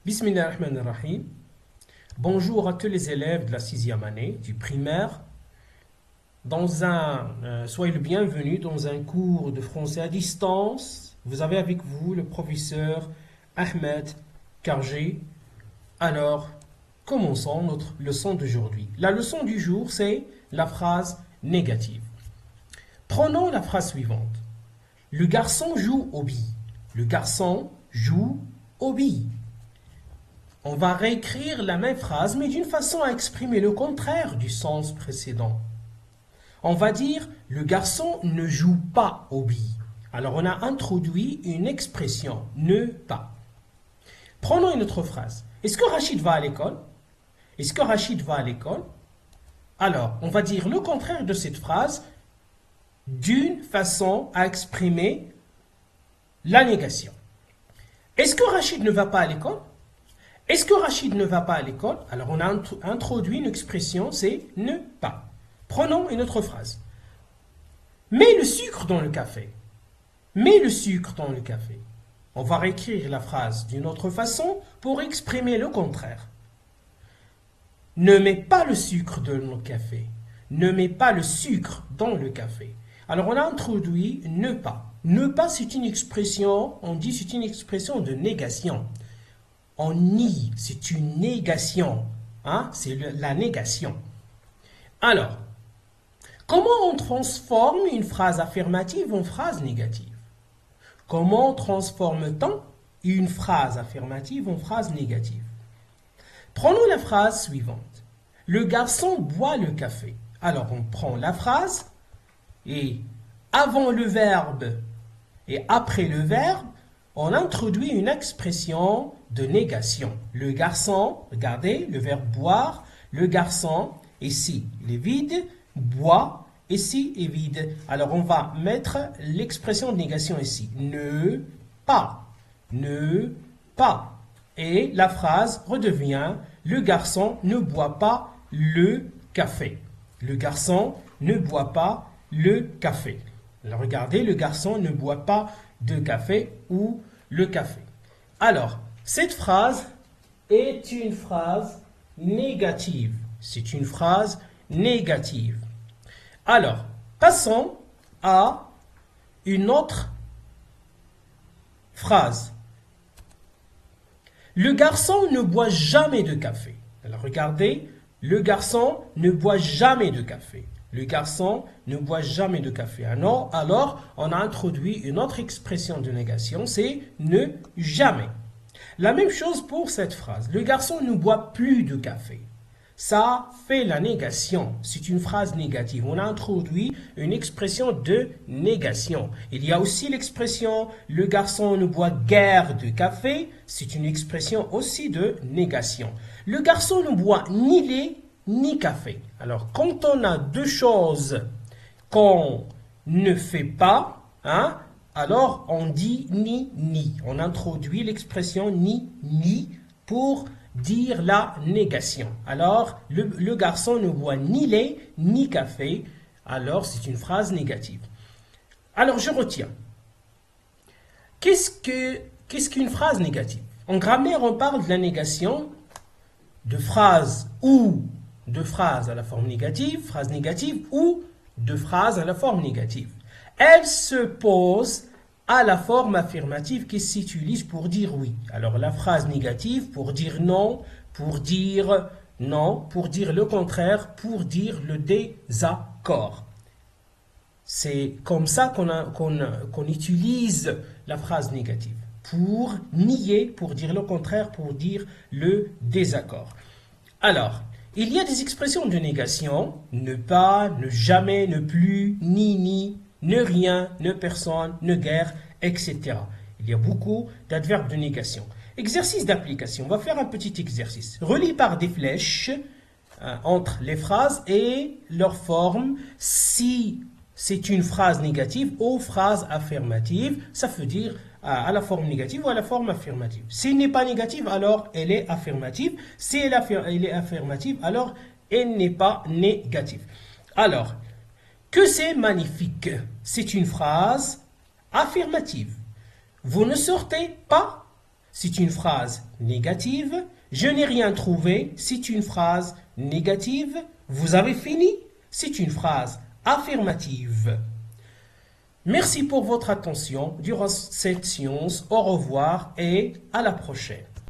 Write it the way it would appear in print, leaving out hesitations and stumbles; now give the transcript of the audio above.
Bismillahirrahmanirrahim. Bonjour à tous les élèves de la sixième année du primaire. Soyez le bienvenu dans un cours de français à distance. Vous avez avec vous le professeur Ahmed Karji. Alors, commençons notre leçon d'aujourd'hui. La leçon du jour, c'est la phrase négative. Prenons la phrase suivante. Le garçon joue aux billes. Le garçon joue aux billes. On va réécrire la même phrase, mais d'une façon à exprimer le contraire du sens précédent. On va dire « le garçon ne joue pas aux billes ». Alors on a introduit une expression « ne pas ». Prenons une autre phrase. Est-ce que Rachid va à l'école? Est-ce que Rachid va à l'école? Alors, on va dire le contraire de cette phrase d'une façon à exprimer la négation. Est-ce que Rachid ne va pas à l'école? Est-ce que Rachid ne va pas à l'école? Alors on a introduit une expression, c'est ne pas. Prenons une autre phrase. Mets le sucre dans le café. Mets le sucre dans le café. On va réécrire la phrase d'une autre façon pour exprimer le contraire. Ne mets pas le sucre dans le café. Ne mets pas le sucre dans le café. Alors on a introduit ne pas. Ne pas, c'est une expression, on dit c'est une expression de négation. On nie, c'est une négation. Hein? C'est la négation. Alors, comment on transforme une phrase affirmative en phrase négative? Comment transforme-t-on une phrase affirmative en phrase négative? Prenons la phrase suivante. Le garçon boit le café. Alors, on prend la phrase et avant le verbe et après le verbe, on introduit une expression de négation. Le garçon, regardez, le verbe boire, le garçon, ici, il est vide, boit, ici est vide. Alors, on va mettre l'expression de négation ici. Ne pas. Ne pas. Et la phrase redevient, le garçon ne boit pas le café. Le garçon ne boit pas le café. Alors, regardez, le garçon ne boit pas de café ou le café. Alors, cette phrase est une phrase négative. C'est une phrase négative. Alors, passons à une autre phrase. Le garçon ne boit jamais de café. Alors, regardez, le garçon ne boit jamais de café. Le garçon ne boit jamais de café. Alors, on a introduit une autre expression de négation, c'est ne jamais. La même chose pour cette phrase. Le garçon ne boit plus de café. Ça fait la négation. C'est une phrase négative. On a introduit une expression de négation. Il y a aussi l'expression le garçon ne boit guère de café. C'est une expression aussi de négation. Le garçon ne boit ni lait ni café. Alors, quand on a deux choses qu'on ne fait pas, hein, alors on dit ni. On introduit l'expression ni pour dire la négation. Alors, le garçon ne boit ni lait ni café. Alors, c'est une phrase négative. Alors, je retiens. Qu'est-ce qu'une phrase négative? En grammaire, on parle de la négation de phrases ou de phrases à la forme négative, phrase négative, ou de phrases à la forme négative. Elle se pose à la forme affirmative qui s'utilise pour dire oui. Alors la phrase négative pour dire non, pour dire le contraire, pour dire le désaccord. C'est comme ça qu'on utilise la phrase négative. Pour nier, pour dire le contraire, pour dire le désaccord. Alors, il y a des expressions de négation, ne pas, ne jamais, ne plus, ni, ne rien, ne personne, ne guère, etc. Il y a beaucoup d'adverbes de négation. Exercice d'application. On va faire un petit exercice. Relie par des flèches entre les phrases et leur forme. Si c'est une phrase négative ou phrase affirmative, ça veut dire à la forme négative ou à la forme affirmative. S'il n'est pas négative, alors elle est affirmative. Si elle est affirmative, alors elle n'est pas négative. Alors, que c'est magnifique. C'est une phrase affirmative. Vous ne sortez pas. c'est une phrase négative. Je n'ai rien trouvé, c'est une phrase négative. Vous avez fini, c'est une phrase affirmative. Merci pour votre attention durant cette séance. Au revoir et à la prochaine.